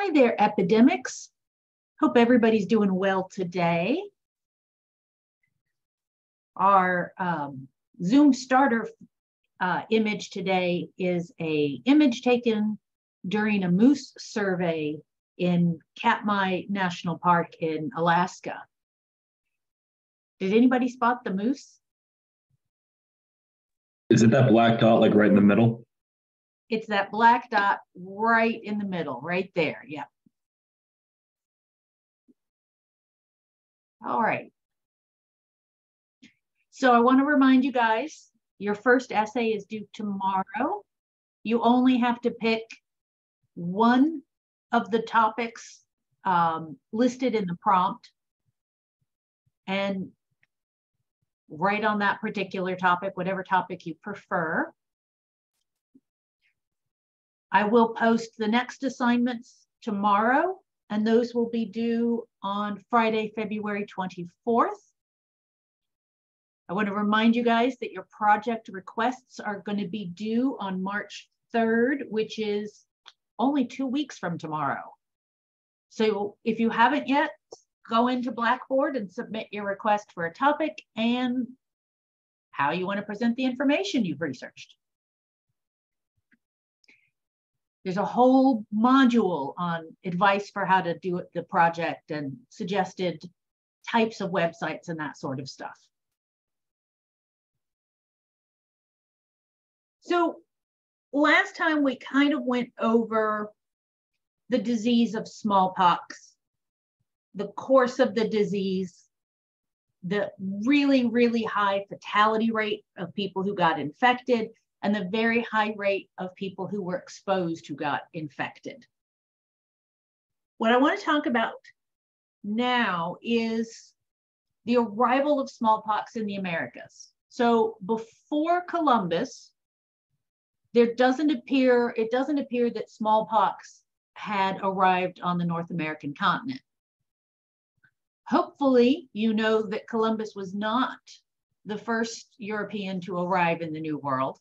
Hi there, Epidemics. Hope everybody's doing well today. Our Zoom starter image today is an image taken during a moose survey in Katmai National Park in Alaska. Did anybody spot the moose? Is it that black dot like right in the middle? It's that black dot right in the middle, right there. Yeah. All right. So I want to remind you guys, your first essay is due tomorrow. You only have to pick one of the topics listed in the prompt and write on that particular topic, whatever topic you prefer. I will post the next assignments tomorrow, and those will be due on Friday, February 24th. I want to remind you guys that your project requests are going to be due on March 3rd, which is only 2 weeks from tomorrow. So if you haven't yet, go into Blackboard and submit your request for a topic and how you want to present the information you've researched. There's a whole module on advice for how to do the project and suggested types of websites and that sort of stuff. So last time we kind of went over the disease of smallpox, the course of the disease, the really, really high fatality rate of people who got infected, and the very high rate of people who were exposed who got infected. What I want to talk about now is the arrival of smallpox in the Americas. So before Columbus, it doesn't appear that smallpox had arrived on the North American continent. Hopefully, you know that Columbus was not the first European to arrive in the New World.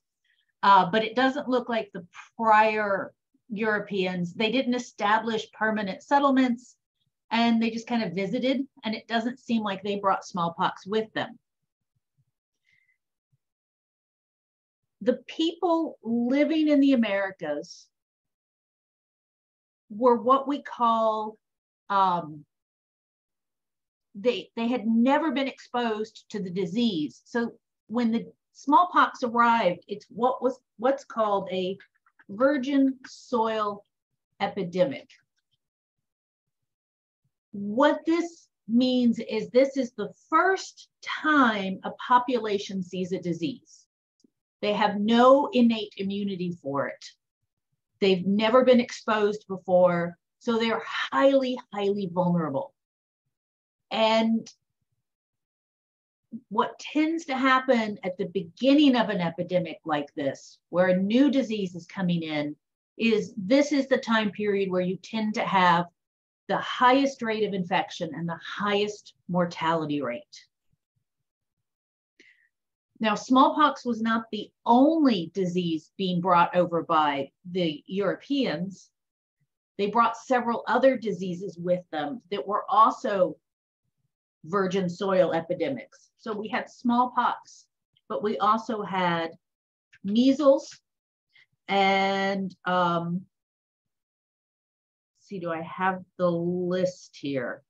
But it doesn't look like the prior Europeans, they didn't establish permanent settlements and they just kind of visited, and it doesn't seem like they brought smallpox with them. The people living in the Americas were what we call, they had never been exposed to the disease. So when the smallpox arrived, it's what's called a virgin soil epidemic. What this means is this is the first time a population sees a disease. They have no innate immunity for it. They've never been exposed before, so they're highly, highly vulnerable. And what tends to happen at the beginning of an epidemic like this, where a new disease is coming in, is this is the time period where you tend to have the highest rate of infection and the highest mortality rate. Now, smallpox was not the only disease being brought over by the Europeans. They brought several other diseases with them that were also virgin soil epidemics. So we had smallpox, but we also had measles and see, do I have the list here?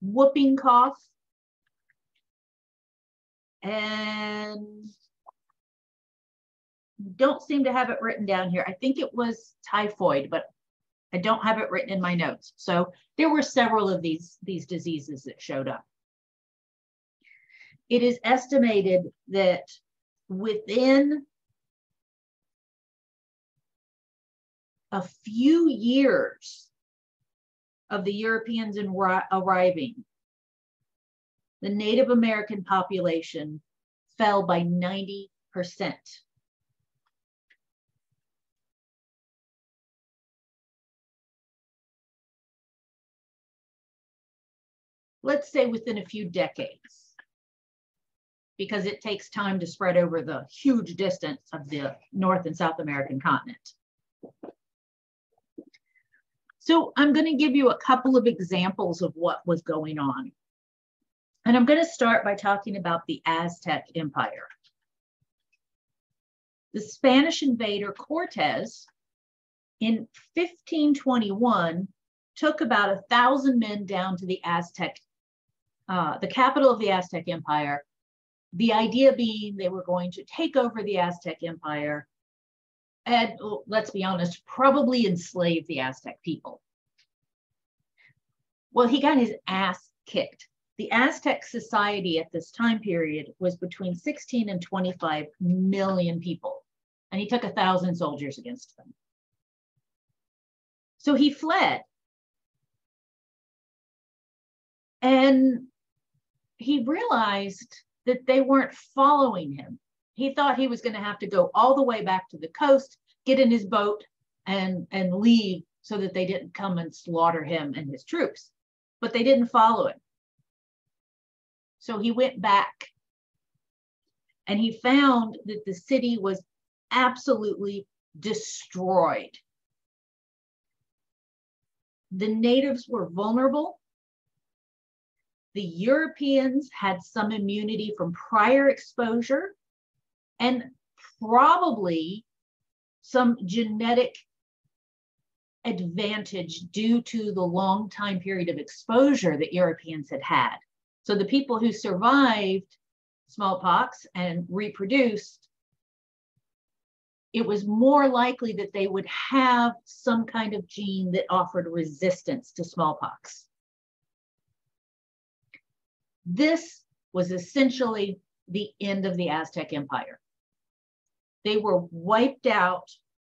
Whooping cough and don't seem to have it written down here. I think it was typhoid, but I don't have it written in my notes. So there were several of these diseases that showed up. It is estimated that within a few years of the Europeans arriving, the Native American population fell by 90%. Let's say within a few decades. because it takes time to spread over the huge distance of the North and South American continent. So I'm going to give you a couple of examples of what was going on. And I'm going to start by talking about the Aztec Empire. The Spanish invader Cortez in 1521 took about 1,000 men down to the Aztec, the capital of the Aztec Empire. The idea being they were going to take over the Aztec Empire and, let's be honest, probably enslave the Aztec people. Well, he got his ass kicked. The Aztec society at this time period was between 16 and 25 million people, and he took 1,000 soldiers against them. So he fled. And he realized that they weren't following him. He thought he was going to have to go all the way back to the coast, get in his boat, and leave so that they didn't come and slaughter him and his troops. But they didn't follow him. So he went back, and he found that the city was absolutely destroyed. The natives were vulnerable. The Europeans had some immunity from prior exposure and probably some genetic advantage due to the long time period of exposure that Europeans had had. So the people who survived smallpox and reproduced, it was more likely that they would have some kind of gene that offered resistance to smallpox. This was essentially the end of the Aztec Empire. They were wiped out,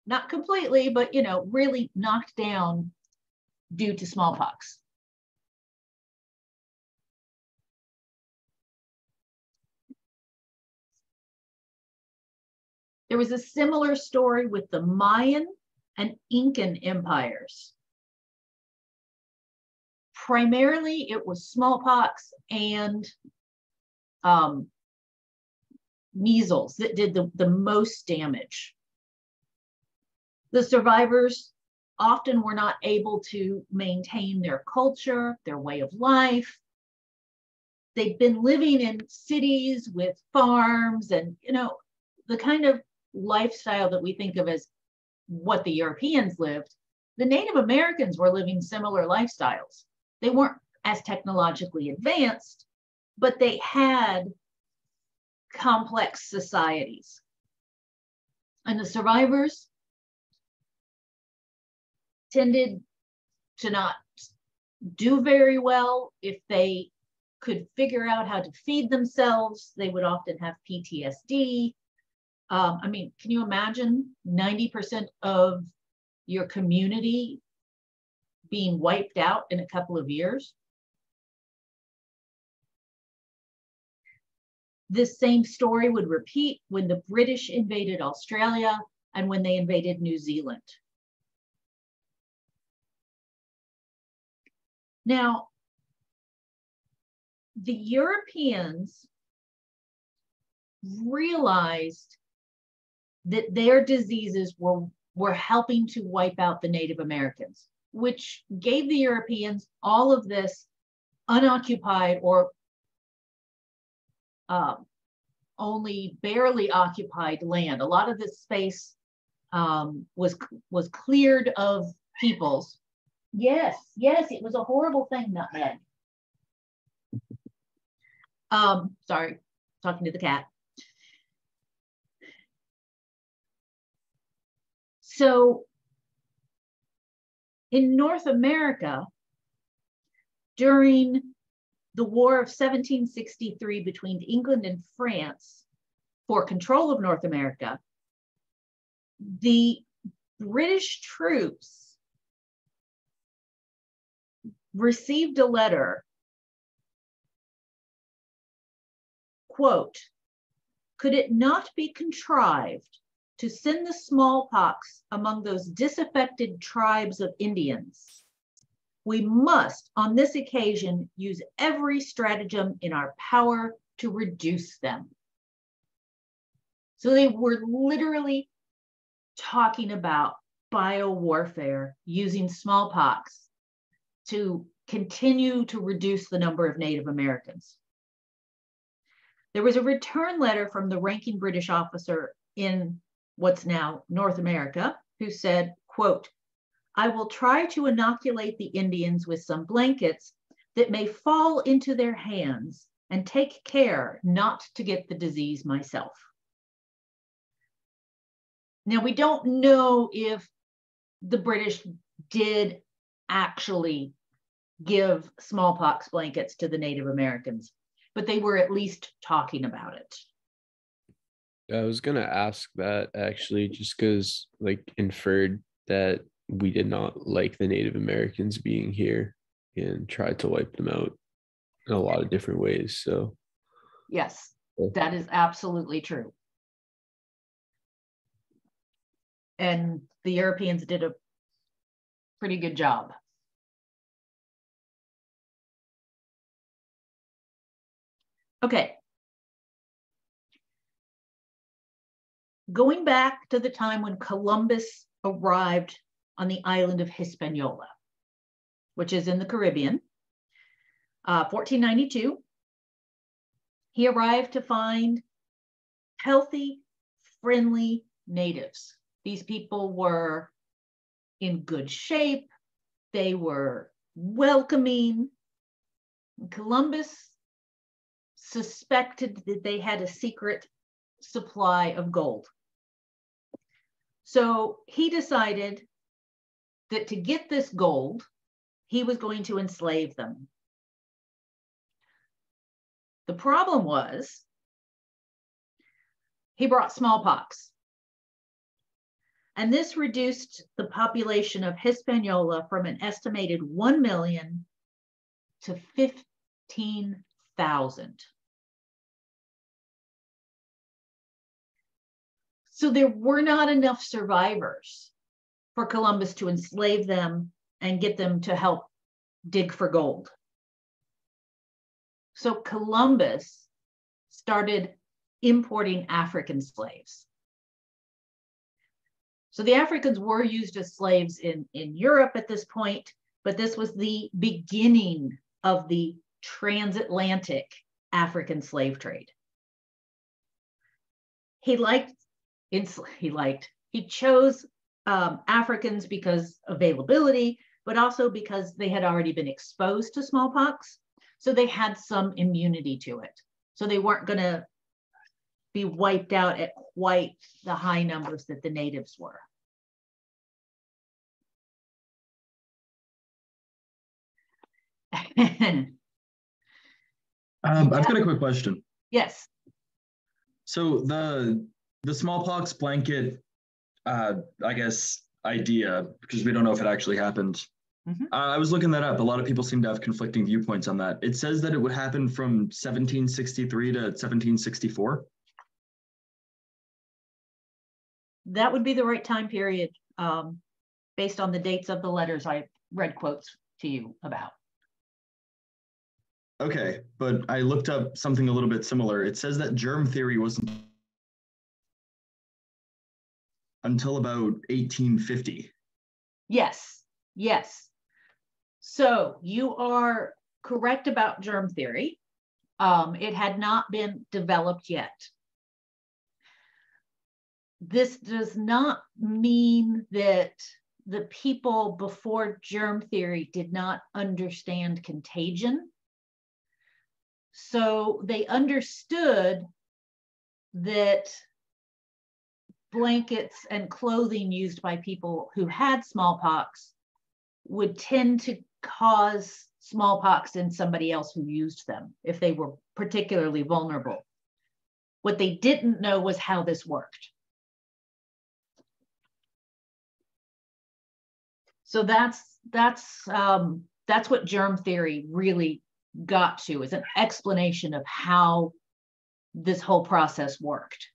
not completely, but really knocked down due to smallpox. There was a similar story with the Mayan and Incan empires. Primarily, it was smallpox and measles that did the most damage. The survivors often were not able to maintain their culture, their way of life. They'd been living in cities with farms and, the kind of lifestyle that we think of as what the Europeans lived. The Native Americans were living similar lifestyles. They weren't as technologically advanced, but they had complex societies. And the survivors tended to not do very well. If they could figure out how to feed themselves, they would often have PTSD. Can you imagine 90% of your community being wiped out in a couple of years? This same story would repeat when the British invaded Australia and when they invaded New Zealand. Now, the Europeans realized that their diseases were helping to wipe out the Native Americans, which gave the Europeans all of this unoccupied or only barely occupied land. A lot of this space was cleared of peoples. Yes, it was a horrible thing, Nutmeg. Sorry, talking to the cat. So in North America, during the War of 1763 between England and France for control of North America, the British troops received a letter, quote, "Could it not be contrived to send the smallpox among those disaffected tribes of Indians? We must, on this occasion, use every stratagem in our power to reduce them. So they were literally talking about biowarfare using smallpox to continue to reduce the number of Native Americans. There was a return letter from the ranking British officer in what's now North America, who said, quote, "I will try to inoculate the Indians with some blankets that may fall into their hands and take care not to get the disease myself." Now, we don't know if the British did actually give smallpox blankets to the Native Americans, but they were at least talking about it. I was gonna ask that actually, just because like inferred that we did not like the Native Americans being here and tried to wipe them out in a lot of different ways. So yes, that is absolutely true. And the Europeans did a pretty good job. Okay. Going back to the time when Columbus arrived on the island of Hispaniola, which is in the Caribbean, 1492, he arrived to find healthy, friendly natives. These people were in good shape. They were welcoming. Columbus suspected that they had a secret supply of gold. So he decided that to get this gold, he was going to enslave them. The problem was he brought smallpox. And this reduced the population of Hispaniola from an estimated 1 million to 15,000. So there were not enough survivors for Columbus to enslave them and get them to help dig for gold. So Columbus started importing African slaves. So the Africans were used as slaves in Europe at this point, but this was the beginning of the transatlantic African slave trade. He chose Africans because availability, but also because they had already been exposed to smallpox. So they had some immunity to it. So they weren't going to be wiped out at quite the high numbers that the natives were. I've got a quick question. Yes. So the smallpox blanket, I guess, idea, because we don't know if it actually happened. I was looking that up. A lot of people seem to have conflicting viewpoints on that. It says that it would happen from 1763 to 1764. That would be the right time period, based on the dates of the letters I read quotes to you about. Okay, but I looked up something a little bit similar. It says that germ theory wasn't until about 1850. Yes, yes. So you are correct about germ theory. It had not been developed yet. This does not mean that the people before germ theory did not understand contagion. So they understood that blankets and clothing used by people who had smallpox would tend to cause smallpox in somebody else who used them if they were particularly vulnerable. What they didn't know was how this worked. So that's what germ theory really got to, is an explanation of how this whole process worked.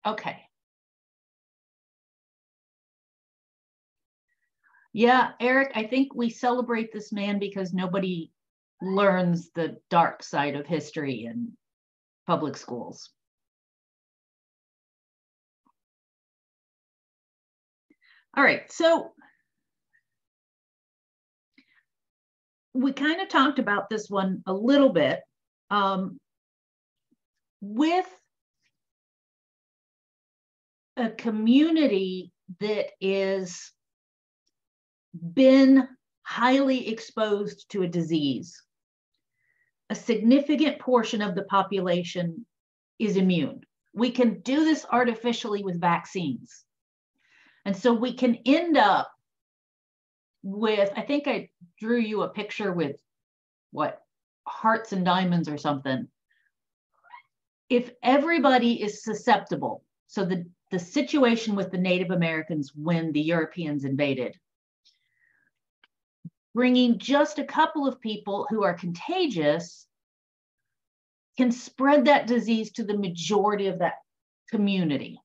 Okay. Yeah, Eric, I think we celebrate this man because nobody learns the dark side of history in public schools. All right, so we kind of talked about this one a little bit. With a community that is been highly exposed to a disease, a significant portion of the population is immune. We can do this artificially with vaccines. And so we can end up with, I think I drew you a picture with what, hearts and diamonds or something. If everybody is susceptible, so the situation with the Native Americans when the Europeans invaded, bringing just a couple of people who are contagious can spread that disease to the majority of that community.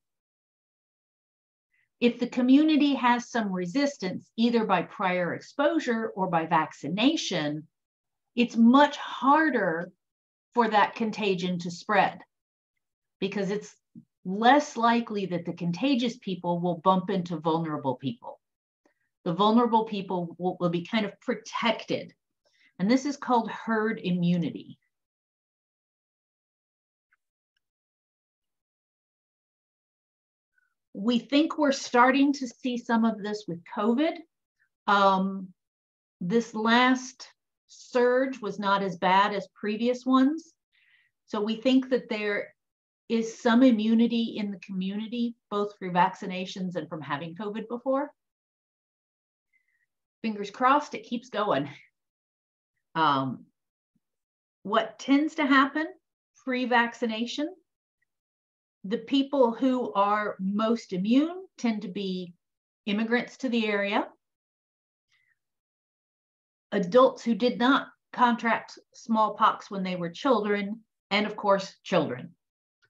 If the community has some resistance, either by prior exposure or by vaccination, it's much harder for that contagion to spread because it's less likely that the contagious people will bump into vulnerable people. The vulnerable people will be kind of protected. And this is called herd immunity. We think we're starting to see some of this with COVID. This last surge was not as bad as previous ones. So we think that there is some immunity in the community, both through vaccinations and from having COVID before. Fingers crossed, it keeps going. What tends to happen pre-vaccination, the people who are most immune tend to be immigrants to the area, adults who did not contract smallpox when they were children, and of course, children.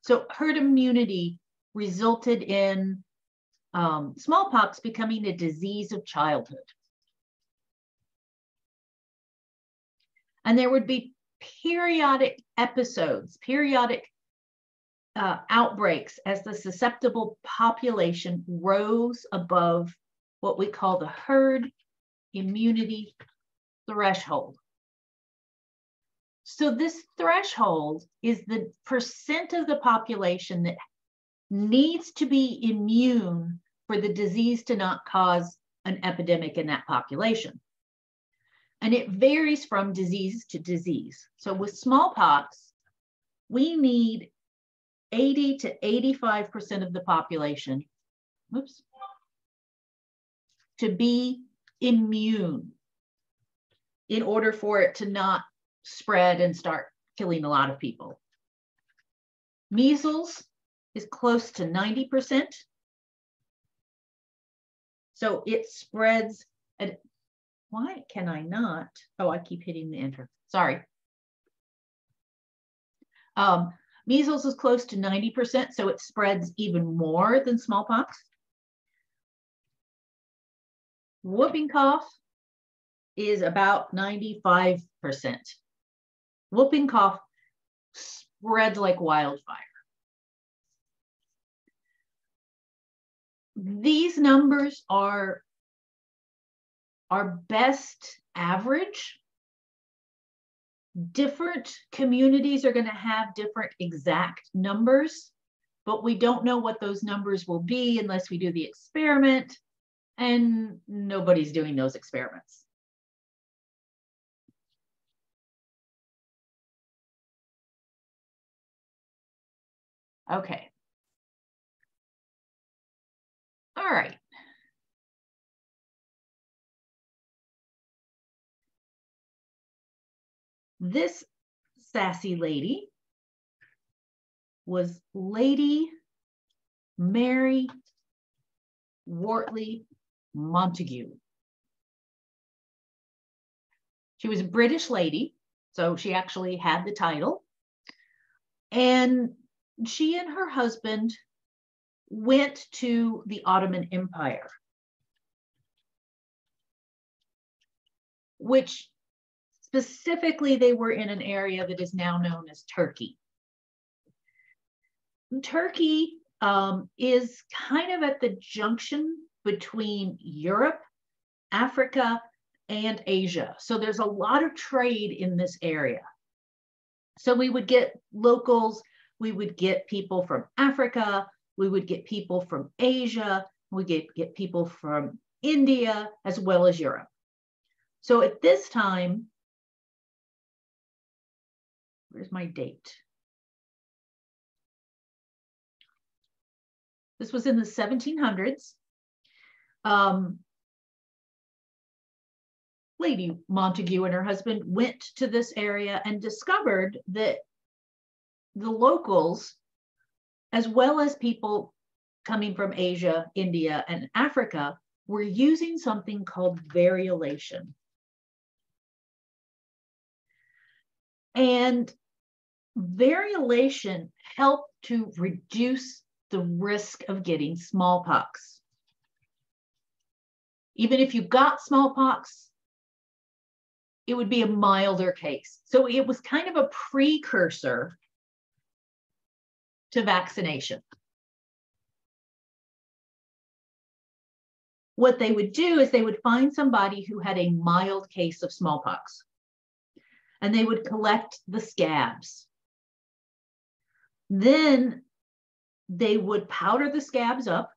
So herd immunity resulted in smallpox becoming a disease of childhood. And there would be periodic episodes, periodic outbreaks as the susceptible population rose above what we call the herd immunity threshold. So this threshold is the percent of the population that needs to be immune for the disease to not cause an epidemic in that population. And it varies from disease to disease. So with smallpox, we need 80 to 85% of the population, to be immune in order for it to not spread and start killing a lot of people. Measles is close to 90%. So it spreads at, why can I not? Oh, I keep hitting the enter. Sorry. Measles is close to 90%, so it spreads even more than smallpox. Whooping cough is about 95%. Whooping cough spreads like wildfire. These numbers are our best average. Different communities are going to have different exact numbers, but we don't know what those numbers will be unless we do the experiment, and nobody's doing those experiments. Okay. All right. This sassy lady was Lady Mary Wortley Montagu. She was a British lady, so she actually had the title. And she and her husband went to the Ottoman Empire. which specifically they were in an area that is now known as Turkey. Turkey is kind of at the junction between Europe, Africa, and Asia. So there's a lot of trade in this area. So we would get locals, we would get people from Africa, we would get people from Asia, we get people from India, as well as Europe. So at this time, where's my date? This was in the 1700s. Lady Montagu and her husband went to this area and discovered that the locals, as well as people coming from Asia, India, and Africa, were using something called variolation. And variolation helped to reduce the risk of getting smallpox. Even if you got smallpox, it would be a milder case. So it was kind of a precursor to vaccination. What they would do is they would find somebody who had a mild case of smallpox, and they would collect the scabs. Then they would powder the scabs up,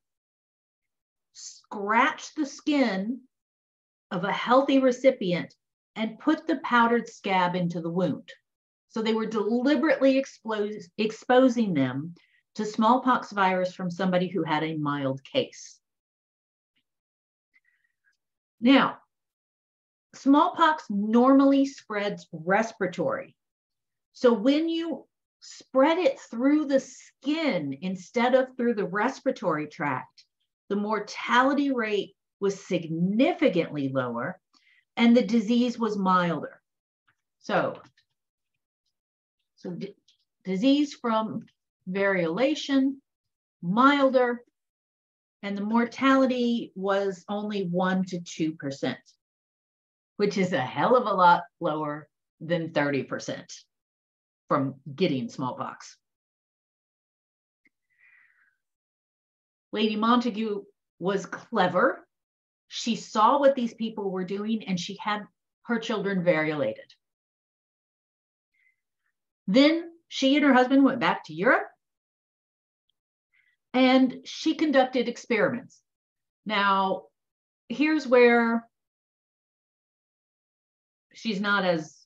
scratch the skin of a healthy recipient, and put the powdered scab into the wound. So they were deliberately exposing them to smallpox virus from somebody who had a mild case. Now, smallpox normally spreads respiratory. So when you spread it through the skin instead of through the respiratory tract, the mortality rate was significantly lower and the disease was milder. So disease from variolation, milder, and the mortality was only 1 to 2%, which is a hell of a lot lower than 30% from getting smallpox. Lady Montagu was clever. She saw what these people were doing and she had her children variolated. Then she and her husband went back to Europe and she conducted experiments. Now, here's where she's not as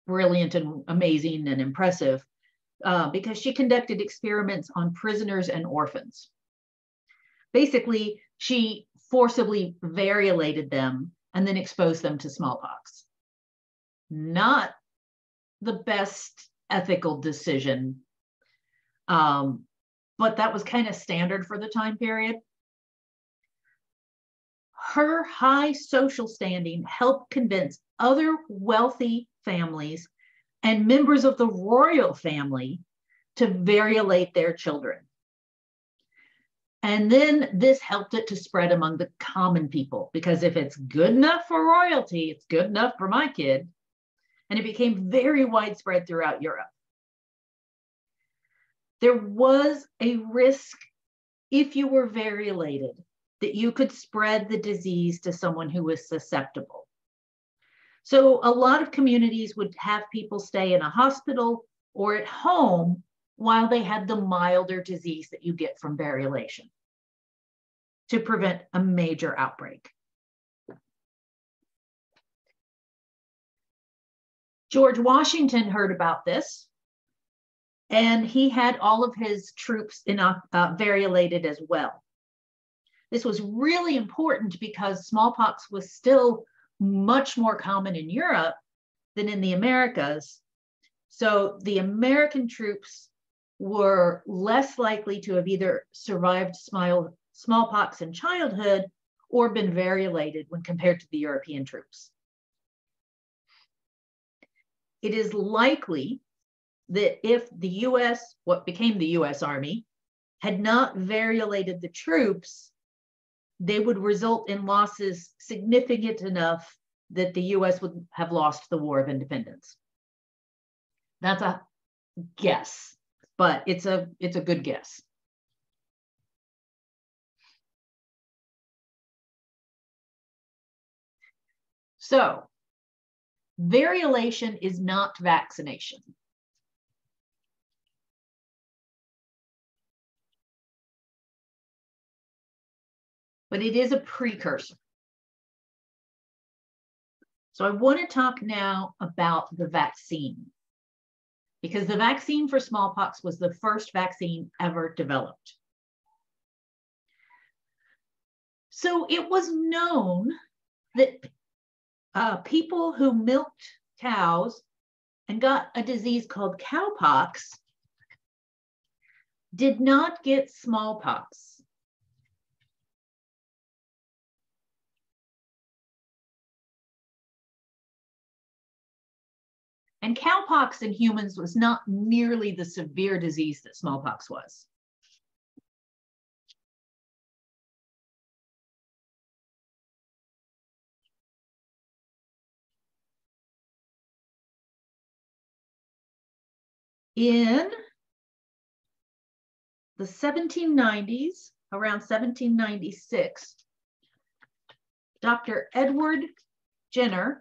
brilliant and amazing and impressive because she conducted experiments on prisoners and orphans. Basically, she forcibly variolated them and then exposed them to smallpox. Not the best ethical decision, but that was kind of standard for the time period. Her high social standing helped convince other wealthy families and members of the royal family to variolate their children. And then this helped it to spread among the common people, because if it's good enough for royalty, it's good enough for my kid. And it became very widespread throughout Europe. There was a risk, if you were variolated, that you could spread the disease to someone who was susceptible. So a lot of communities would have people stay in a hospital or at home while they had the milder disease that you get from variolation to prevent a major outbreak. George Washington heard about this, and he had all of his troops variolated as well. This was really important because smallpox was still much more common in Europe than in the Americas. So the American troops were less likely to have either survived smallpox in childhood or been variolated when compared to the European troops. It is likely that if the US, what became the US Army, had not variolated the troops, they would result in losses significant enough that the US would have lost the War of Independence. That's a guess, but it's a good guess. So, variolation is not vaccination. But it is a precursor. So I want to talk now about the vaccine, because the vaccine for smallpox was the first vaccine ever developed. So it was known that people who milked cows and got a disease called cowpox did not get smallpox. And cowpox in humans was not nearly the severe disease that smallpox was. In the 1790s, around 1796, Dr. Edward Jenner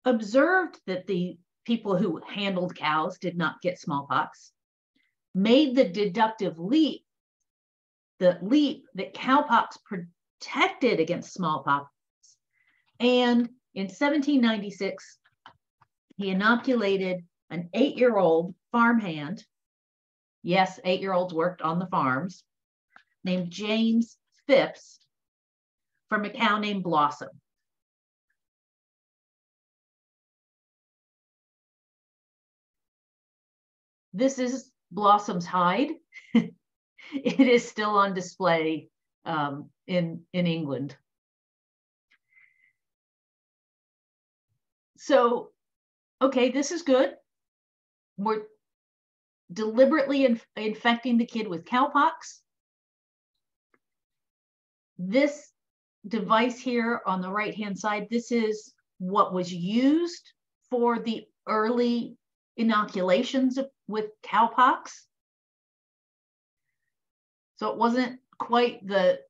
observed that the people who handled cows did not get smallpox, made the deductive leap, that cowpox protected against smallpox, and in 1796, he inoculated an 8-year-old farmhand, yes, 8-year-olds worked on the farms, named James Phipps, from a cow named Blossom. This is Blossom's hide. It is still on display in England. So, okay, this is good. We're deliberately infecting the kid with cowpox. This device here on the right-hand side, this is what was used for the early inoculations with cowpox. So it wasn't quite the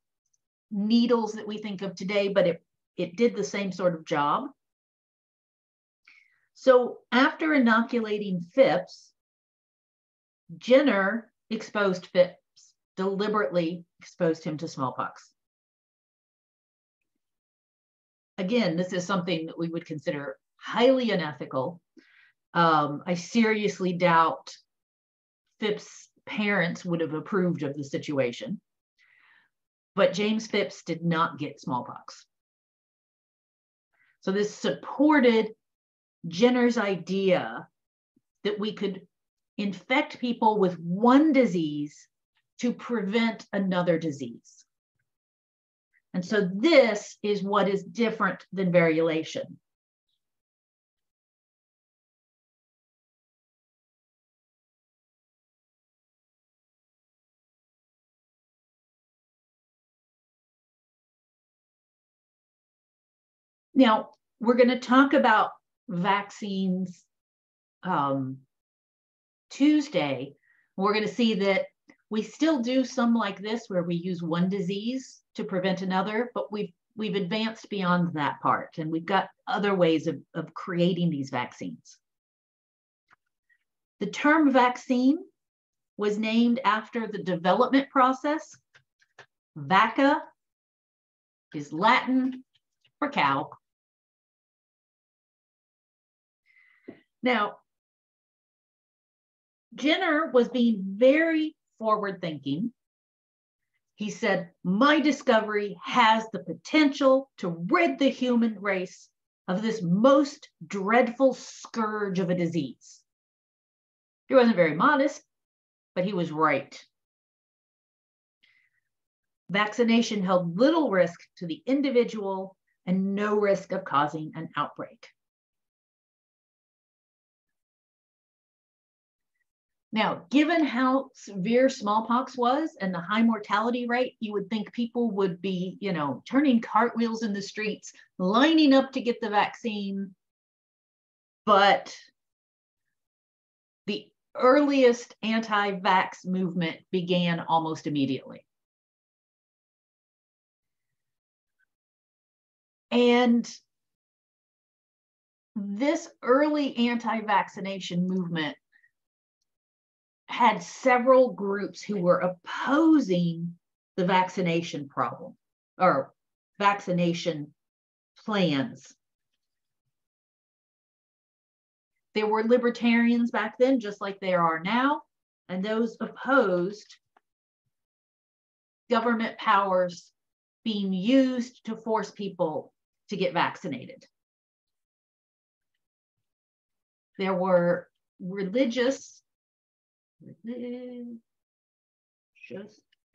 needles that we think of today, but it did the same sort of job. So after inoculating Phipps, Jenner exposed Phipps, deliberately exposed him to smallpox. Again, this is something that we would consider highly unethical. I seriously doubt Phipps' parents would have approved of the situation, but James Phipps did not get smallpox. So this supported Jenner's idea that we could infect people with one disease to prevent another disease. And so this is what is different than variolation. Now, we're going to talk about vaccines Tuesday. We're going to see that we still do some like this where we use one disease to prevent another, but we've advanced beyond that part, and we've got other ways of creating these vaccines. The term vaccine was named after the development process. Vacca is Latin for cow. Now, Jenner was being very forward-thinking. He said, my discovery has the potential to rid the human race of this most dreadful scourge of a disease. He wasn't very modest, but he was right. Vaccination held little risk to the individual and no risk of causing an outbreak. Now, given how severe smallpox was and the high mortality rate, you would think people would be, turning cartwheels in the streets, lining up to get the vaccine. But the earliest anti-vax movement began almost immediately. And this early anti-vaccination movement had several groups who were opposing the vaccination problem or vaccination plans. There were libertarians back then, just like there are now, and those opposed government powers being used to force people to get vaccinated. There were religious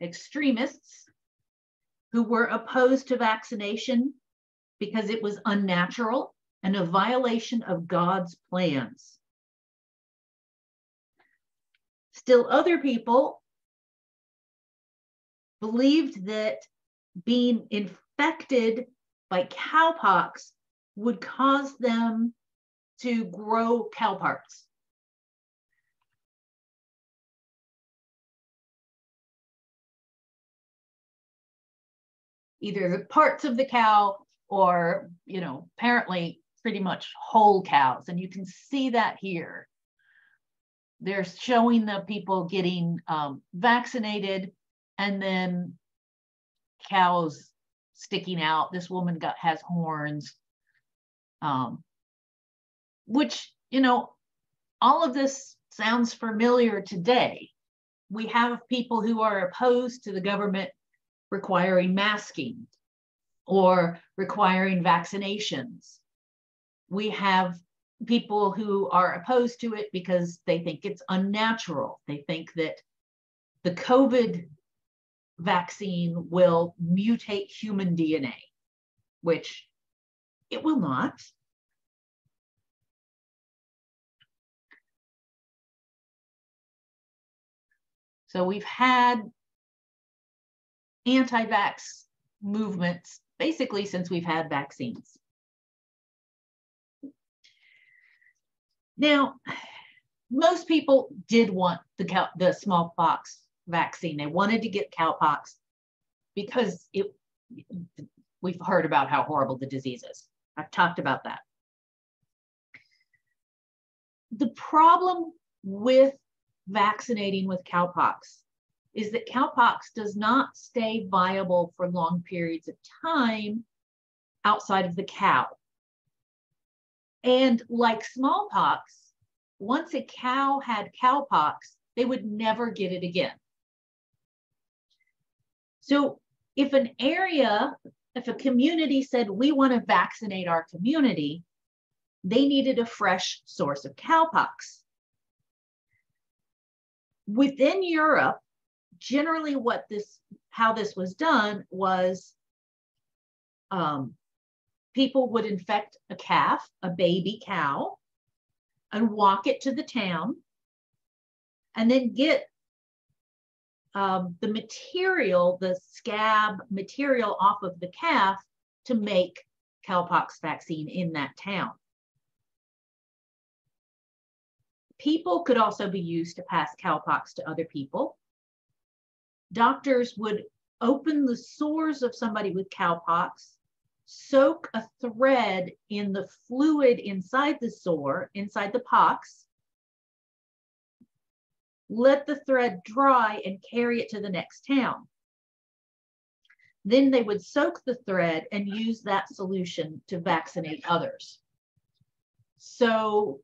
extremists who were opposed to vaccination because it was unnatural and a violation of God's plans. Still, other people believed that being infected by cowpox would cause them to grow cow parts. Either the parts of the cow or, apparently pretty much whole cows. And you can see that here. They're showing the people getting vaccinated and then cows sticking out. This woman has horns, which, all of this sounds familiar today. We have people who are opposed to the government requiring masking or requiring vaccinations. We have people who are opposed to it because they think it's unnatural. They think that the COVID vaccine will mutate human DNA, which it will not. So we've had anti-vax movements basically since we've had vaccines. Now, most people did want the smallpox vaccine. They wanted to get cowpox because we've heard about how horrible the disease is. I've talked about that. The problem with vaccinating with cowpox is that cowpox does not stay viable for long periods of time outside of the cow. And like smallpox, once a cow had cowpox, they would never get it again. So if a community said, we want to vaccinate our community, they needed a fresh source of cowpox. Within Europe, generally how this was done was people would infect a calf, a baby cow, and walk it to the town and then get the material, the scab material off of the calf to make cowpox vaccine in that town. People could also be used to pass cowpox to other people. Doctors would open the sores of somebody with cowpox, soak a thread in the fluid inside the sore, inside the pox, let the thread dry and carry it to the next town. Then they would soak the thread and use that solution to vaccinate others. So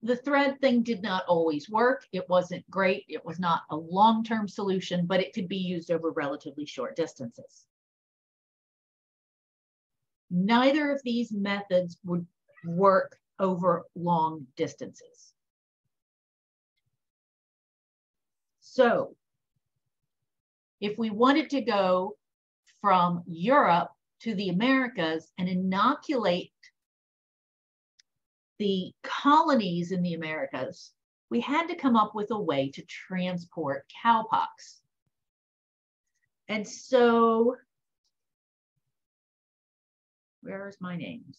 the thread thing did not always work. It wasn't great. It was not a long-term solution, but it could be used over relatively short distances. Neither of these methods would work over long distances. So if we wanted to go from Europe to the Americas and inoculate the colonies in the Americas we had to come up with a way to transport cowpox. And so, where's my names?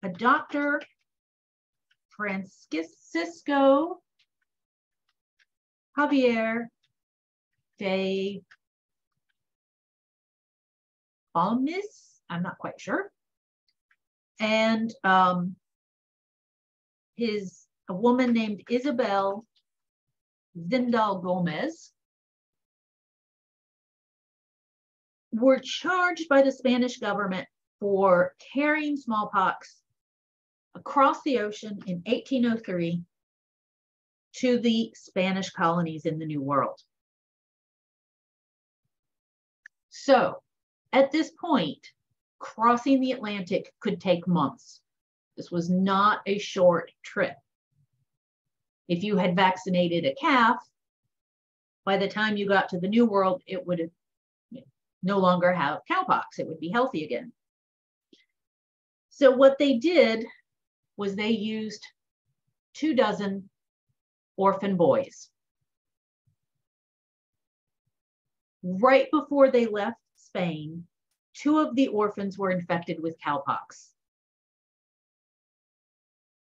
A Dr. Francisco Javier de Balmis, I'm not quite sure, and a woman named Isabel Zindal Gomez were charged by the Spanish government for carrying smallpox across the ocean in 1803 to the Spanish colonies in the New World. So at this point, crossing the Atlantic could take months. This was not a short trip. If you had vaccinated a calf, by the time you got to the New World, it would no longer have cowpox. It would be healthy again. So what they did was they used 24 orphan boys. Right before they left Spain, 2 of the orphans were infected with cowpox.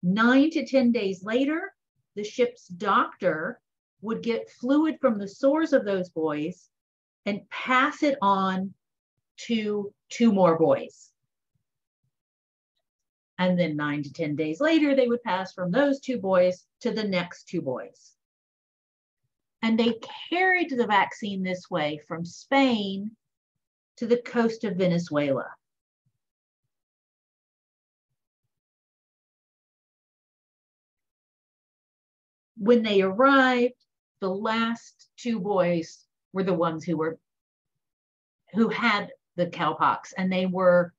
9 to 10 days later, the ship's doctor would get fluid from the sores of those boys and pass it on to 2 more boys. And then 9 to 10 days later, they would pass from those 2 boys to the next 2 boys. And they carried the vaccine this way from Spain to the coast of Venezuela. When they arrived, the last 2 boys were the ones who had the cowpox, and they were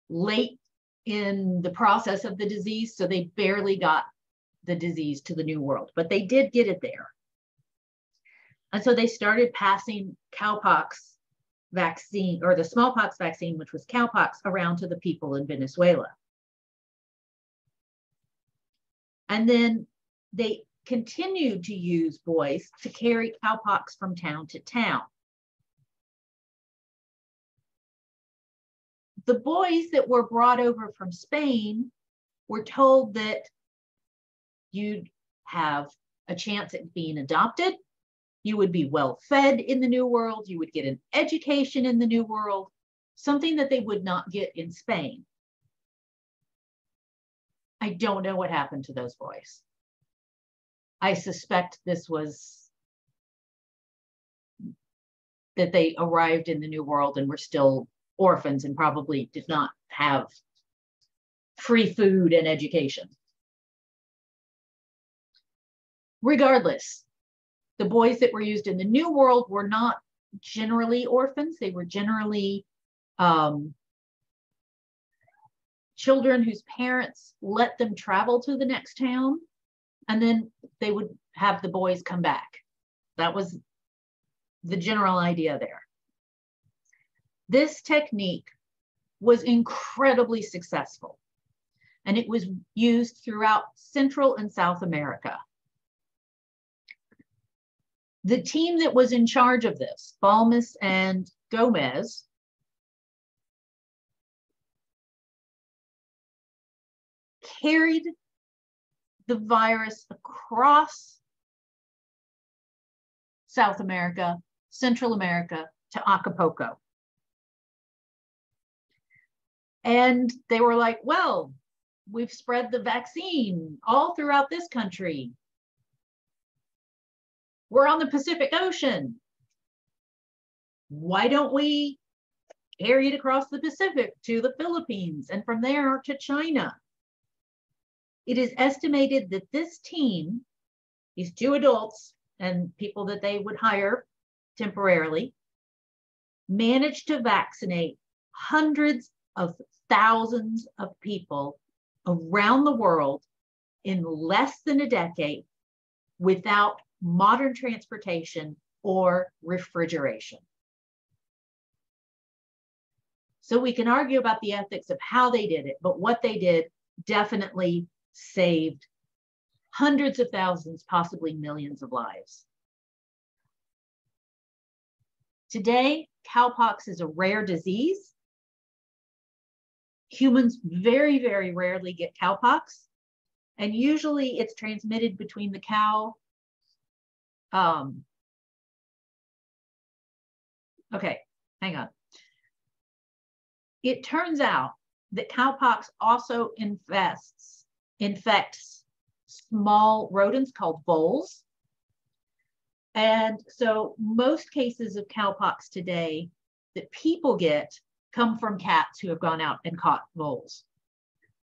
late in the process of the disease, so they barely got the disease to the New World, but they did get it there. And so they started passing cowpox vaccine, or the smallpox vaccine, which was cowpox, around to the people in Venezuela. And then they continued to use boys to carry cowpox from town to town. The boys that were brought over from Spain were told that you'd have a chance at being adopted, you would be well fed in the New World, you would get an education in the New World, something that they would not get in Spain. I don't know what happened to those boys. I suspect this was that they arrived in the New World and were still orphans and probably did not have free food and education. Regardless, the boys that were used in the New World were not generally orphans. They were generally children whose parents let them travel to the next town, and then they would have the boys come back. That was the general idea there. This technique was incredibly successful, and it was used throughout Central and South America. The team that was in charge of this, Balmis and Gomez, carried the virus across South America, Central America, to Acapulco. And they were like, well, we've spread the vaccine all throughout this country. We're on the Pacific Ocean. Why don't we carry it across the Pacific to the Philippines and from there to China? It is estimated that this team, these 2 adults and people that they would hire temporarily, managed to vaccinate hundreds of thousands of people around the world in less than a decade without modern transportation or refrigeration. So we can argue about the ethics of how they did it, but what they did definitely saved hundreds of thousands, possibly millions of lives. Today, cowpox is a rare disease. Humans very, very rarely get cowpox, and usually it's transmitted between the cow. Okay, hang on. It turns out that cowpox also infects small rodents called voles. And so most cases of cowpox today that people get come from cats who have gone out and caught voles.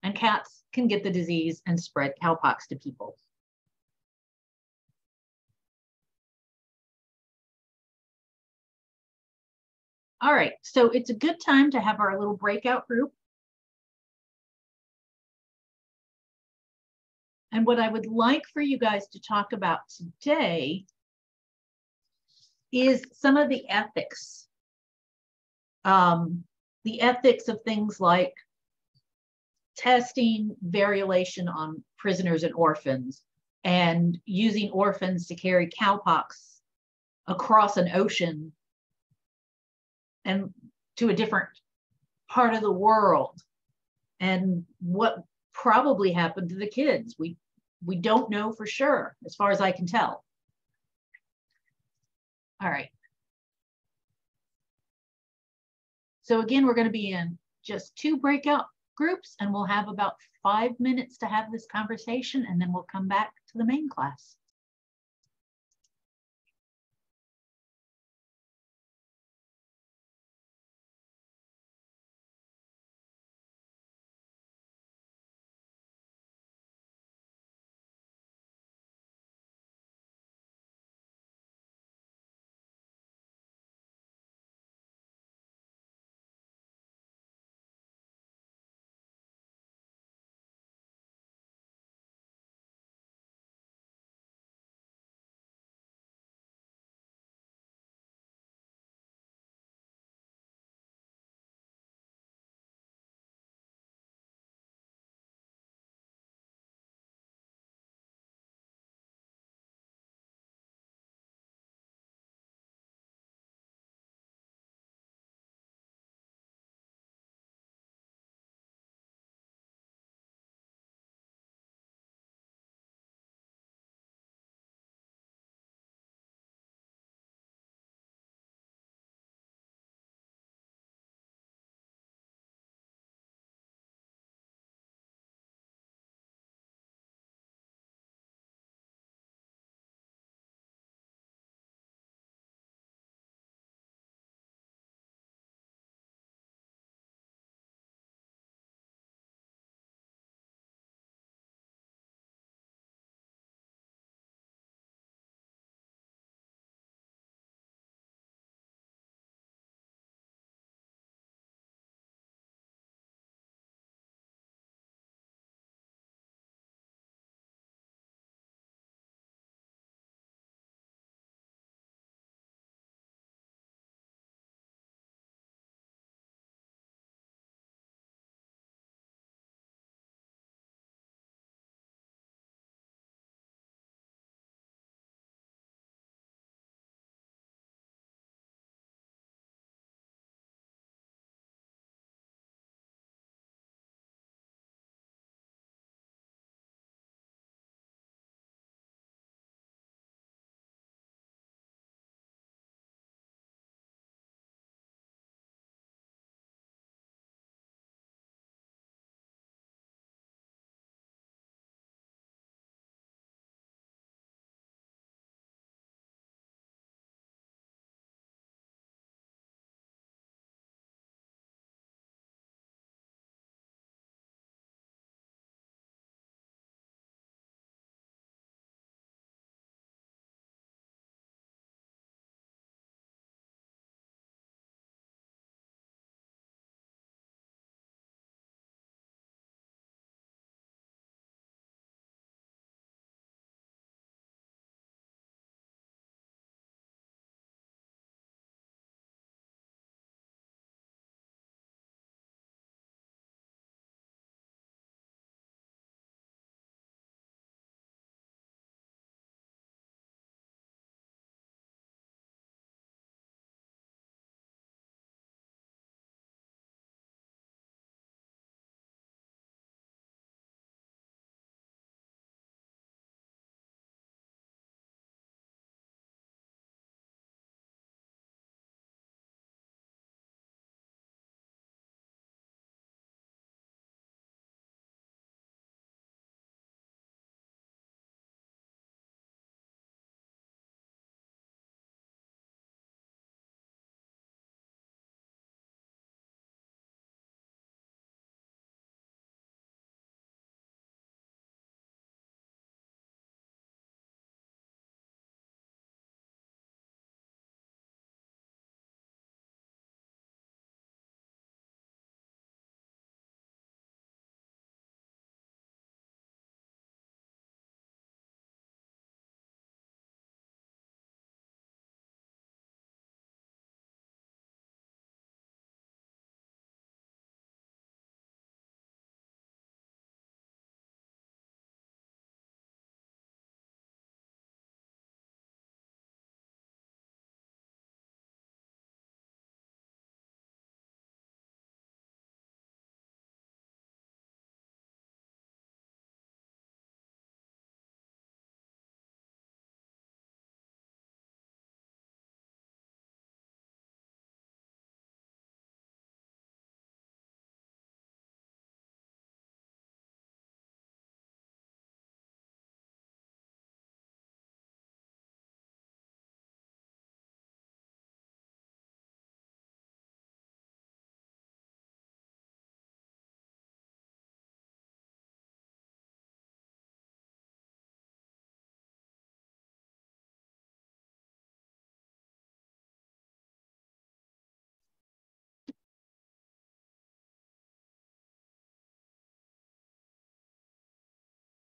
And cats can get the disease and spread cowpox to people. All right, so it's a good time to have our little breakout group. And what I would like for you guys to talk about today is some of the ethics. The ethics of things like testing variolation on prisoners and orphans, and using orphans to carry cowpox across an ocean and to a different part of the world, and what probably happened to the kids. We don't know for sure, as far as I can tell. All right. So again, we're going to be in just 2 breakout groups, and we'll have about 5 minutes to have this conversation, and then we'll come back to the main class.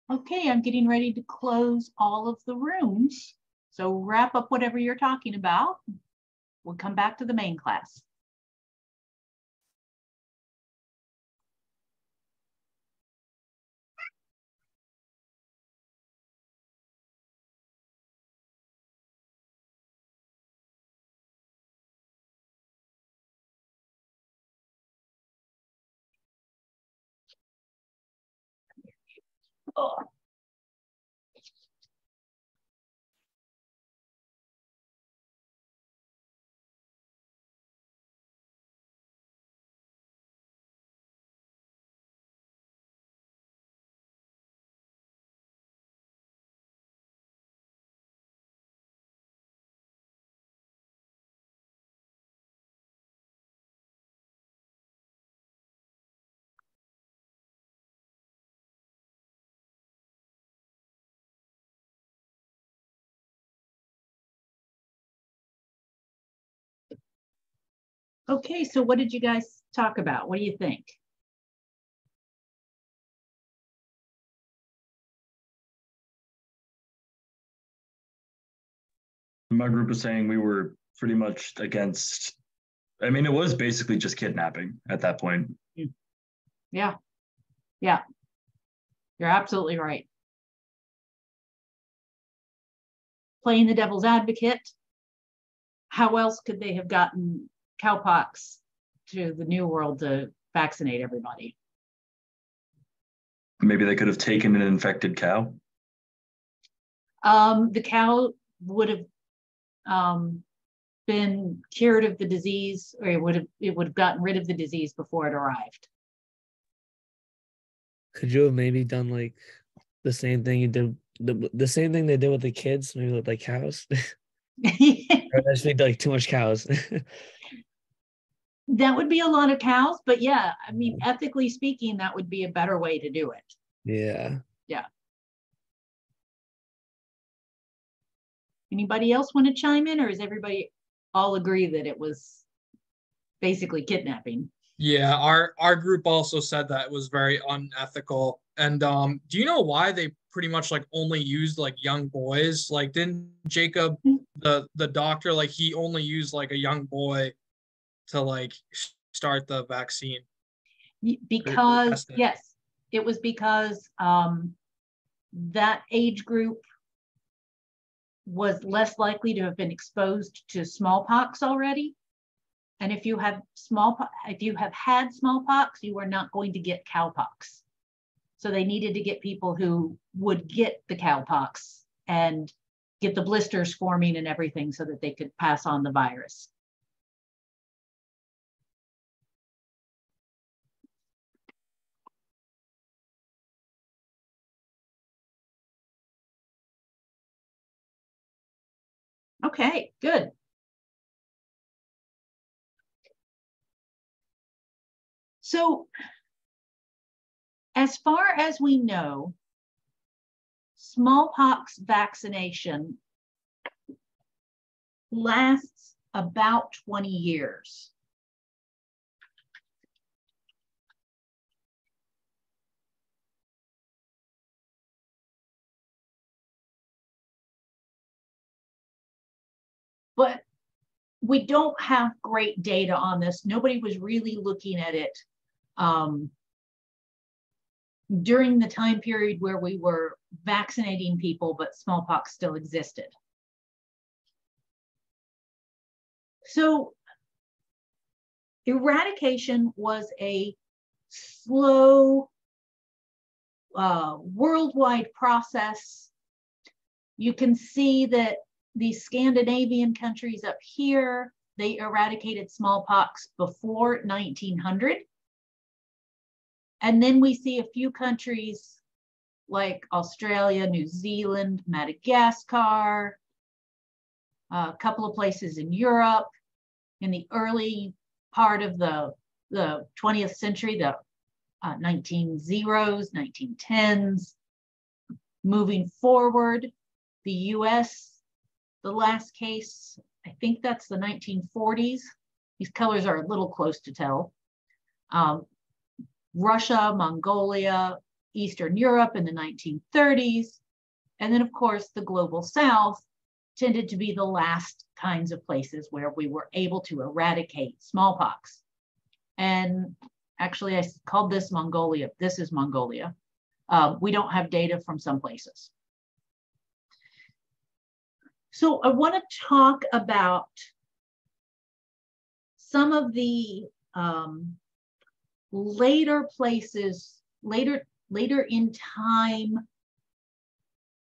Okay, I'm getting ready to close all of the rooms. So wrap up whatever you're talking about. We'll come back to the main class. Oh. Okay, so what did you guys talk about? What do you think? My group was saying we were pretty much against, I mean, it was basically just kidnapping at that point. Yeah, yeah, you're absolutely right. Playing the devil's advocate, how else could they have gotten cowpox to the New World to vaccinate everybody? Maybe they could have taken an infected cow. The cow would have been cured of the disease, or it would have gotten rid of the disease before it arrived. Could you have maybe done like the same thing you did, the same thing they did with the kids, maybe with like cows? Or that's like too much cows. That would be a lot of cows, but yeah, I mean, ethically speaking, that would be a better way to do it. Yeah. Yeah. Anybody else want to chime in, or does everybody all agree that it was basically kidnapping? Yeah, our group also said that it was very unethical. And do you know why they pretty much like only used like young boys? Like, didn't Jacob, the doctor, like he only used like a young boy to like start the vaccine? Because yes, it was because that age group was less likely to have been exposed to smallpox already. And if you have had smallpox, you are not going to get cowpox. So they needed to get people who would get the cowpox and get the blisters forming and everything so that they could pass on the virus. Okay, good. So as far as we know, smallpox vaccination lasts about 20 years. But we don't have great data on this. Nobody was really looking at it during the time period where we were vaccinating people, but smallpox still existed. So eradication was a slow worldwide process. You can see that these Scandinavian countries up here, they eradicated smallpox before 1900. And then we see a few countries like Australia, New Zealand, Madagascar, a couple of places in Europe in the early part of the 20th century, the 1900s, 1910s. Moving forward, the US, the last case, I think that's the 1940s. These colors are a little close to tell. Russia, Mongolia, Eastern Europe in the 1930s. And then, of course, the global South tended to be the last kinds of places where we were able to eradicate smallpox. And actually, I called this Mongolia. This is Mongolia. We don't have data from some places. So I want to talk about some of the later places, later in time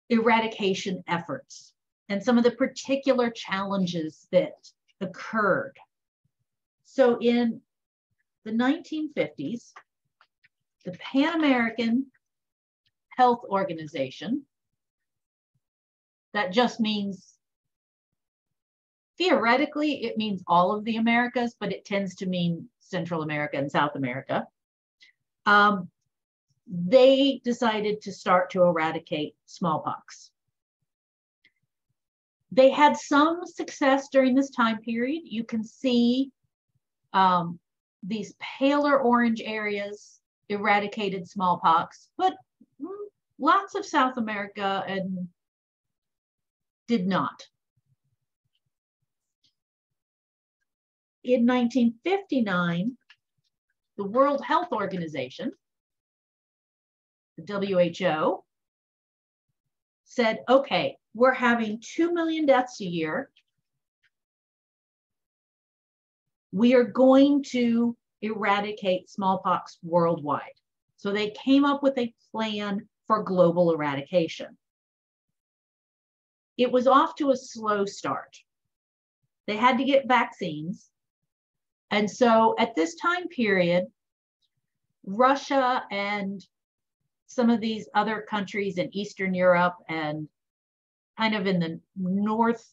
eradication efforts and some of the particular challenges that occurred. So in the 1950s, the Pan American Health Organization, that just means, theoretically, it means all of the Americas, but it tends to mean Central America and South America. They decided to start to eradicate smallpox. They had some success during this time period. You can see these paler orange areas eradicated smallpox, but lots of South America and did not. In 1959, the World Health Organization, the WHO, said, okay, we're having 2 million deaths a year. We are going to eradicate smallpox worldwide. So they came up with a plan for global eradication. It was off to a slow start. They had to get vaccines. And so at this time period, Russia and some of these other countries in Eastern Europe and kind of in the north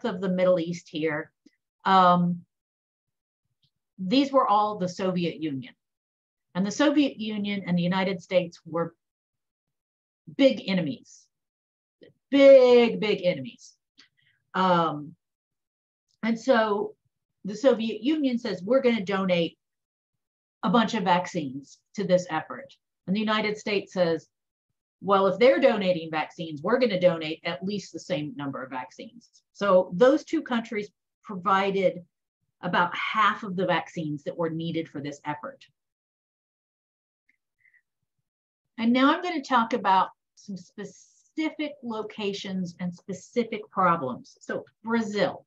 of the Middle East here, these were all the Soviet Union. And the Soviet Union and the United States were big enemies, big enemies. And so the Soviet Union says, we're going to donate a bunch of vaccines to this effort. And the United States says, well, if they're donating vaccines, we're going to donate at least the same number of vaccines. So those two countries provided about half of the vaccines that were needed for this effort. And now I'm going to talk about some specific locations and specific problems. So Brazil.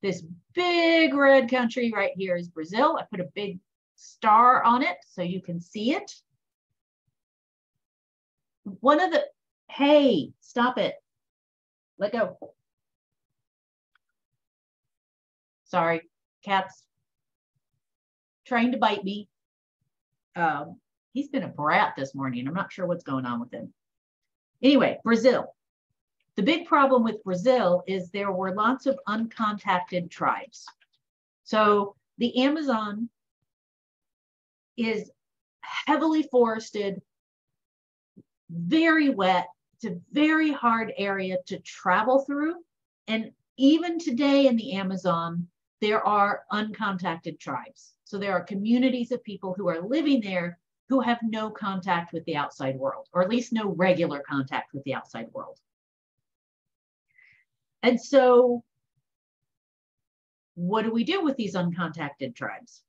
This big red country right here is Brazil. I put a big star on it so you can see it. One of the, hey, stop it. Let go. Sorry, cat's trying to bite me. He's been a brat this morning. I'm not sure what's going on with him. Anyway, Brazil. The big problem with Brazil is there were lots of uncontacted tribes. So the Amazon is heavily forested, very wet. It's a very hard area to travel through. And even today in the Amazon, there are uncontacted tribes. So there are communities of people who are living there who have no contact with the outside world, or at least no regular contact with the outside world. And so what do we do with these uncontacted tribes?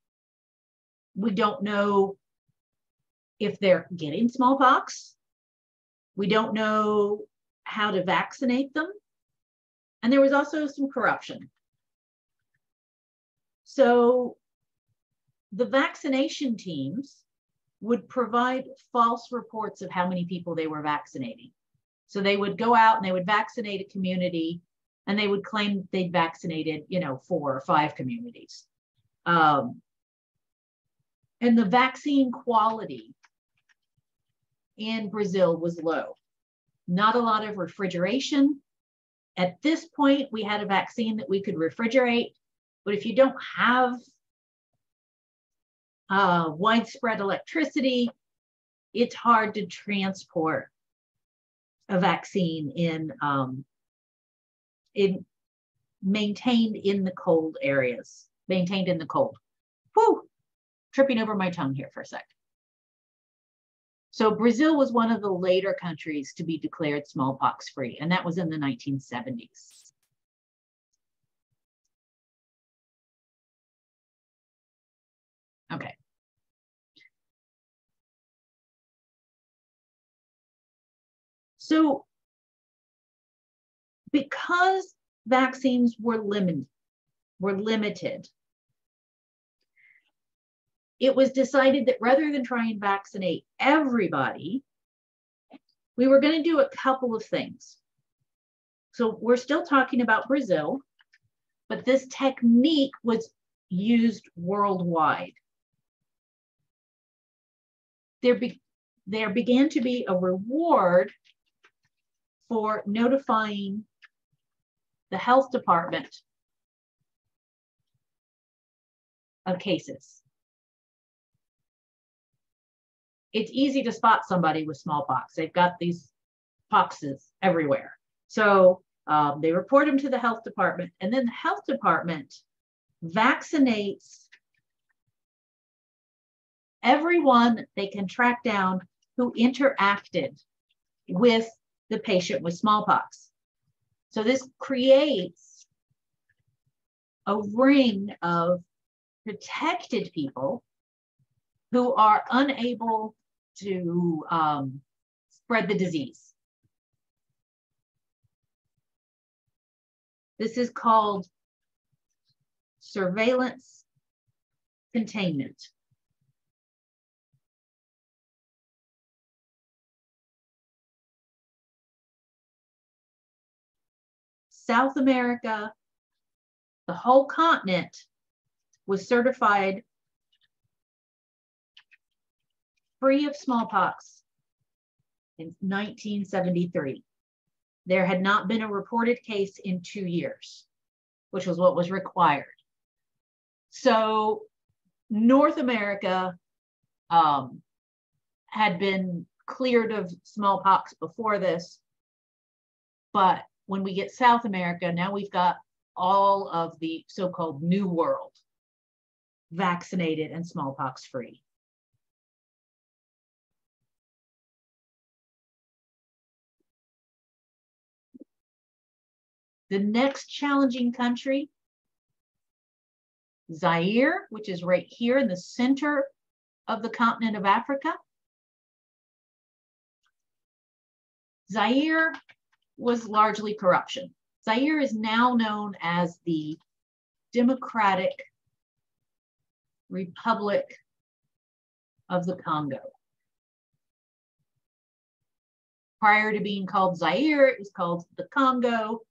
We don't know if they're getting smallpox. We don't know how to vaccinate them. And there was also some corruption. So the vaccination teams would provide false reports of how many people they were vaccinating. So they would go out and they would vaccinate a community and they would claim they'd vaccinated, 4 or 5 communities. And the vaccine quality in Brazil was low. Not a lot of refrigeration. At this point, we had a vaccine that we could refrigerate, but if you don't have widespread electricity, it's hard to transport a vaccine maintained in the cold areas, maintained in the cold. Whew, tripping over my tongue here for a sec. So Brazil was one of the later countries to be declared smallpox free, and that was in the 1970s. Okay. So because vaccines were limited, it was decided that rather than try and vaccinate everybody, we were going to do a couple of things. So we're still talking about Brazil, but this technique was used worldwide. There began to be a reward for notifying the health department of cases. It's easy to spot somebody with smallpox. They've got these poxes everywhere. So they report them to the health department, and then the health department vaccinates everyone they can track down who interacted with the patient with smallpox. So this creates a ring of protected people who are unable to spread the disease. This is called surveillance containment. South America, the whole continent was certified free of smallpox in 1973. There had not been a reported case in 2 years, which was what was required. So North America had been cleared of smallpox before this, but when we get South America, now we've got all of the so-called New World vaccinated and smallpox free. The next challenging country, Zaire, which is right here in the center of the continent of Africa. Zaire was largely corruption. Zaire is now known as the Democratic Republic of the Congo. Prior to being called Zaire, it was called the Congo.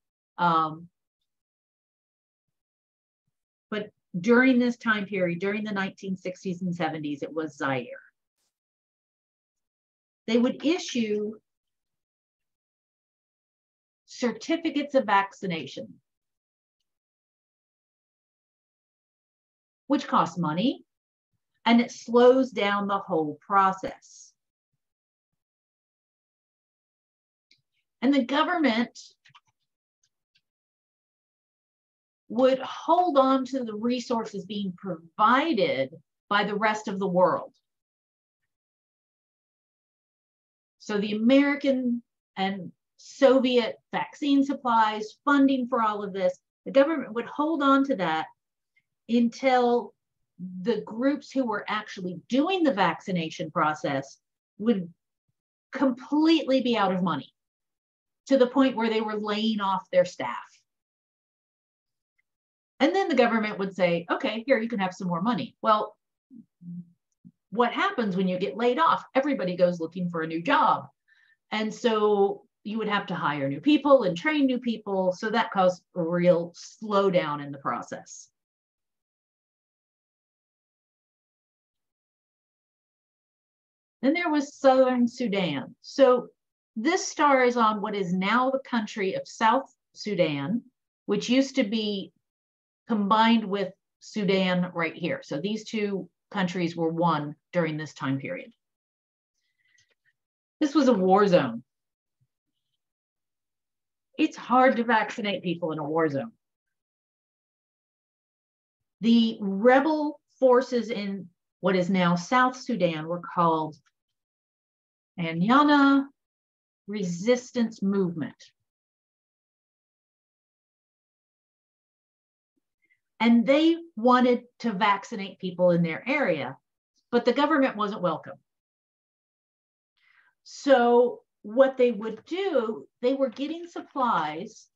But during this time period, during the 1960s and 70s, it was Zaire. They would issue certificates of vaccination, which costs money, and it slows down the whole process. And the government would hold on to the resources being provided by the rest of the world. So the American and Soviet vaccine supplies, funding for all of this, the government would hold on to that until the groups who were actually doing the vaccination process would completely be out of money, to the point where they were laying off their staff. And then the government would say, okay, here, you can have some more money. Well, what happens when you get laid off? Everybody goes looking for a new job. And so you would have to hire new people and train new people. So that caused a real slowdown in the process. Then there was Southern Sudan. So this star is on what is now the country of South Sudan, which used to be combined with Sudan right here. So these two countries were one during this time period. This was a war zone. It's hard to vaccinate people in a war zone. The rebel forces in what is now South Sudan were called Anyana resistance movement. And they wanted to vaccinate people in their area, but the government wasn't welcome. So what they would do, they were getting supplies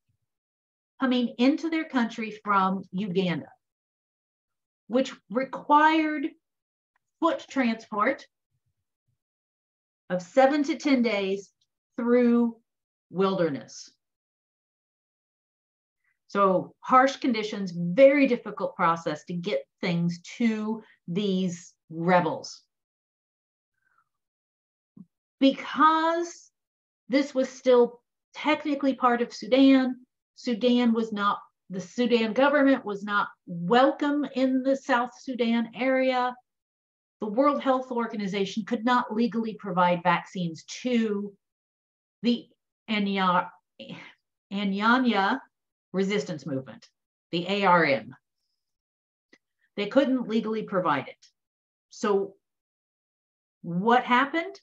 coming into their country from Uganda, which required foot transport of 7 to 10 days through wilderness. So harsh conditions, very difficult process to get things to these rebels. Because this was still technically part of Sudan, the Sudan government was not welcome in the South Sudan area. The World Health Organization could not legally provide vaccines to the Anyanya resistance movement, the ARM. They couldn't legally provide it. So what happened?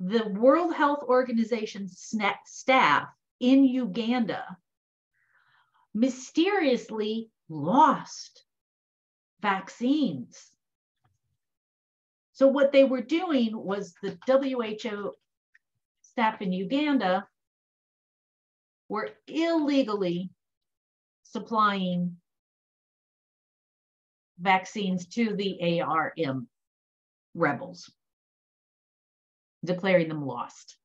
The World Health Organization staff in Uganda mysteriously lost vaccines. So what they were doing was the WHO staff in Uganda were illegally supplying vaccines to the ARM rebels, declaring them lost.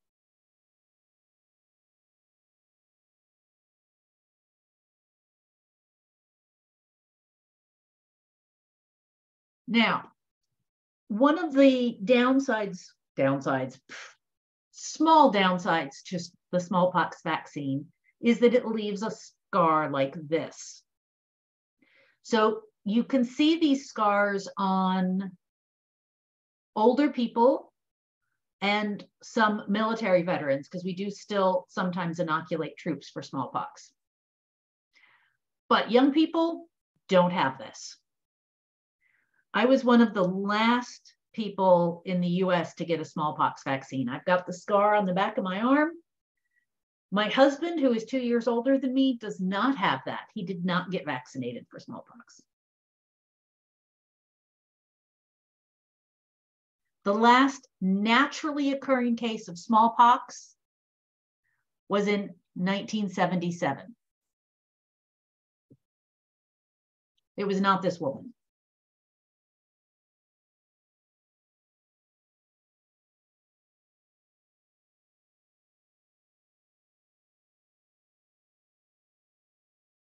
Now, one of the small downsides to the smallpox vaccine is that it leaves a scar like this. So you can see these scars on older people and some military veterans, because we do still sometimes inoculate troops for smallpox. But young people don't have this. I was one of the last people in the US to get a smallpox vaccine. I've got the scar on the back of my arm. My husband, who is 2 years older than me, does not have that. He did not get vaccinated for smallpox. The last naturally occurring case of smallpox was in 1977. It was not this woman.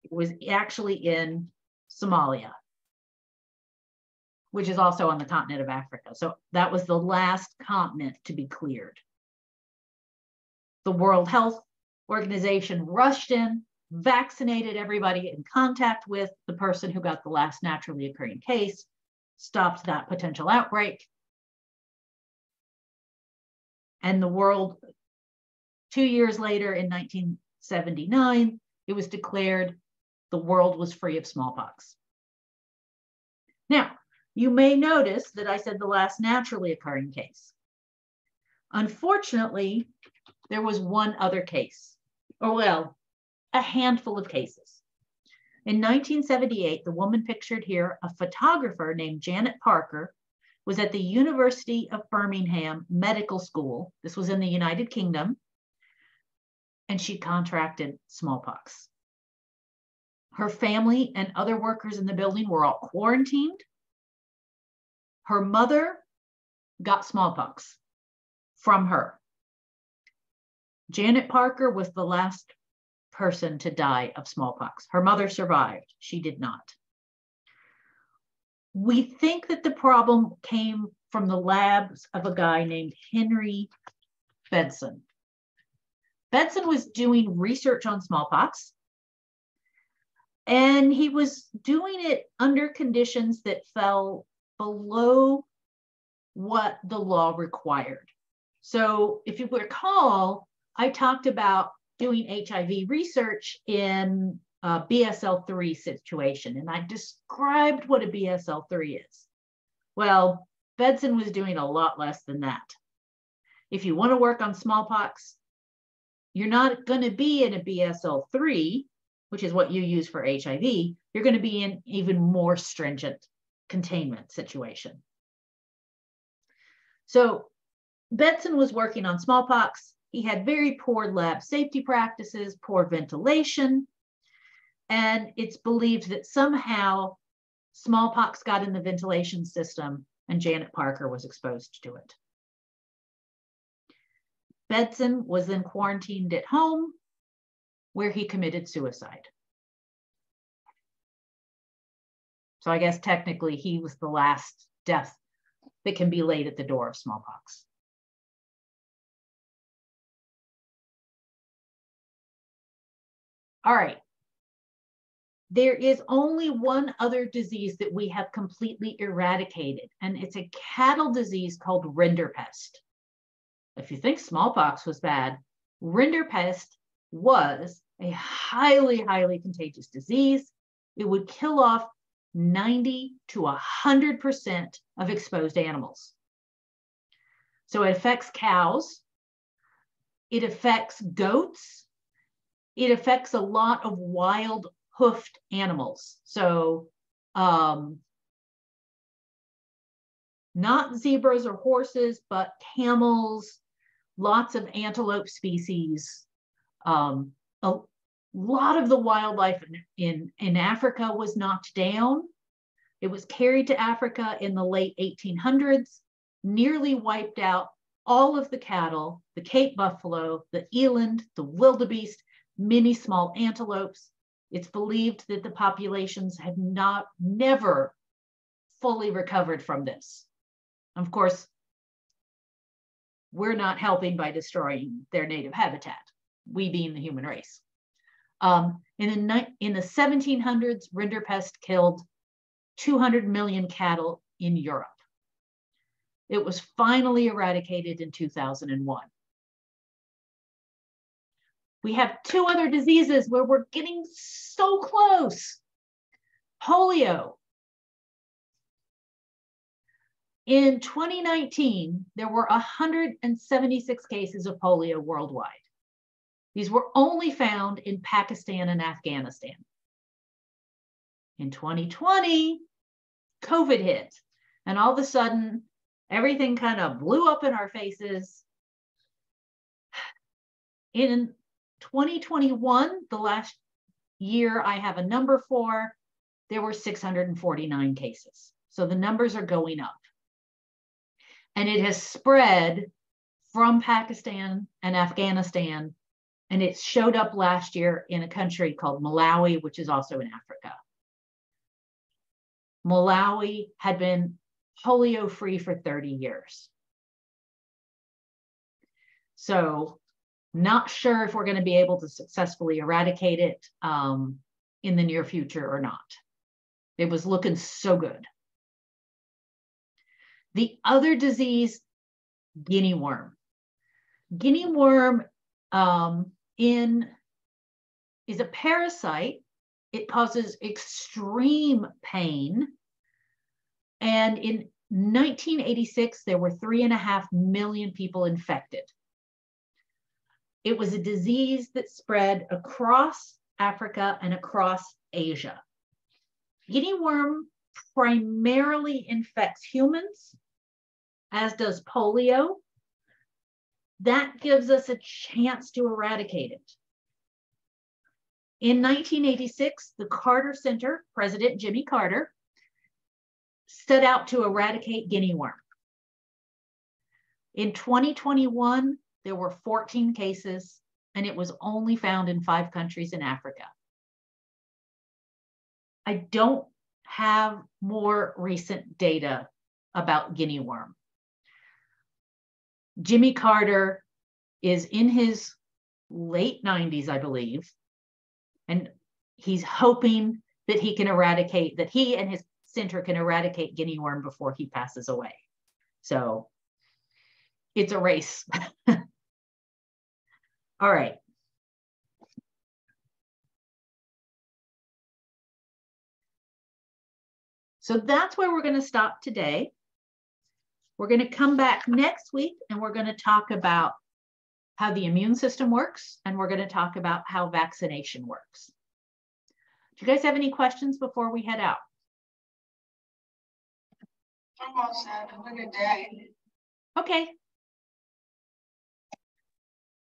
It was actually in Somalia, which is also on the continent of Africa. So that was the last continent to be cleared. The World Health Organization rushed in, vaccinated everybody in contact with the person who got the last naturally occurring case, stopped that potential outbreak. And the world, 2 years later in 1979, it was declared the world was free of smallpox. Now, you may notice that I said the last naturally occurring case. Unfortunately, there was one other case, or well, a handful of cases. In 1978, the woman pictured here, a photographer named Janet Parker, was at the University of Birmingham Medical School. This was in the United Kingdom, and she contracted smallpox. Her family and other workers in the building were all quarantined. Her mother got smallpox from her. Janet Parker was the last person to die of smallpox. Her mother survived. She did not. We think that the problem came from the labs of a guy named Henry Bedson. Bedson was doing research on smallpox, and he was doing it under conditions that fell below what the law required. So if you recall, I talked about doing HIV research in a BSL-3 situation, and I described what a BSL-3 is. Well, Bedson was doing a lot less than that. If you want to work on smallpox, you're not going to be in a BSL-3, which is what you use for HIV. You're going to be in even more stringent containment situation. So Bedson was working on smallpox. He had very poor lab safety practices, poor ventilation, and it's believed that somehow smallpox got in the ventilation system and Janet Parker was exposed to it. Bedson was then quarantined at home, where he committed suicide. So I guess technically he was the last death that can be laid at the door of smallpox. All right. There is only one other disease that we have completely eradicated, and it's a cattle disease called rinderpest. If you think smallpox was bad, rinderpest was a highly, highly contagious disease. It would kill off 90 to 100% of exposed animals. So it affects cows, it affects goats, it affects a lot of wild hoofed animals. So not zebras or horses, but camels, lots of antelope species. A lot of the wildlife in Africa was knocked down. It was carried to Africa in the late 1800s, nearly wiped out all of the cattle, the Cape buffalo, the eland, the wildebeest, many small antelopes. It's believed that the populations have never fully recovered from this. Of course, we're not helping by destroying their native habitat, we being the human race. In the 1700s, rinderpest killed 200 million cattle in Europe. It was finally eradicated in 2001. We have two other diseases where we're getting so close. Polio. In 2019, there were 176 cases of polio worldwide. These were only found in Pakistan and Afghanistan. In 2020, COVID hit, and all of a sudden, everything kind of blew up in our faces. In 2021, the last year I have a number for, there were 649 cases. So the numbers are going up. And it has spread from Pakistan and Afghanistan, and it showed up last year in a country called Malawi, which is also in Africa. Malawi had been polio-free for 30 years. So not sure if we're going to be able to successfully eradicate it in the near future or not. It was looking so good. The other disease, guinea worm. Guinea worm is a parasite. It causes extreme pain. And in 1986, there were 3.5 million people infected. It was a disease that spread across Africa and across Asia. Guinea worm primarily infects humans, as does polio. That gives us a chance to eradicate it. In 1986, the Carter Center, President Jimmy Carter, set out to eradicate guinea worm. In 2021, there were 14 cases, and it was only found in 5 countries in Africa. I don't have more recent data about guinea worm. Jimmy Carter is in his late 90s, I believe, and he's hoping that he can eradicate, that he and his center can eradicate guinea worm before he passes away. So it's a race. All right. So that's where we're going to stop today. We're going to come back next week and we're going to talk about how the immune system works, and we're going to talk about how vaccination works. Do you guys have any questions before we head out? I'm all set. Have a good day. Okay.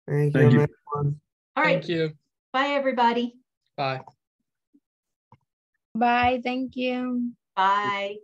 Thank Thank you, you. everyone. All right. Thank you. Bye, everybody. Bye. Bye. Thank you. Bye.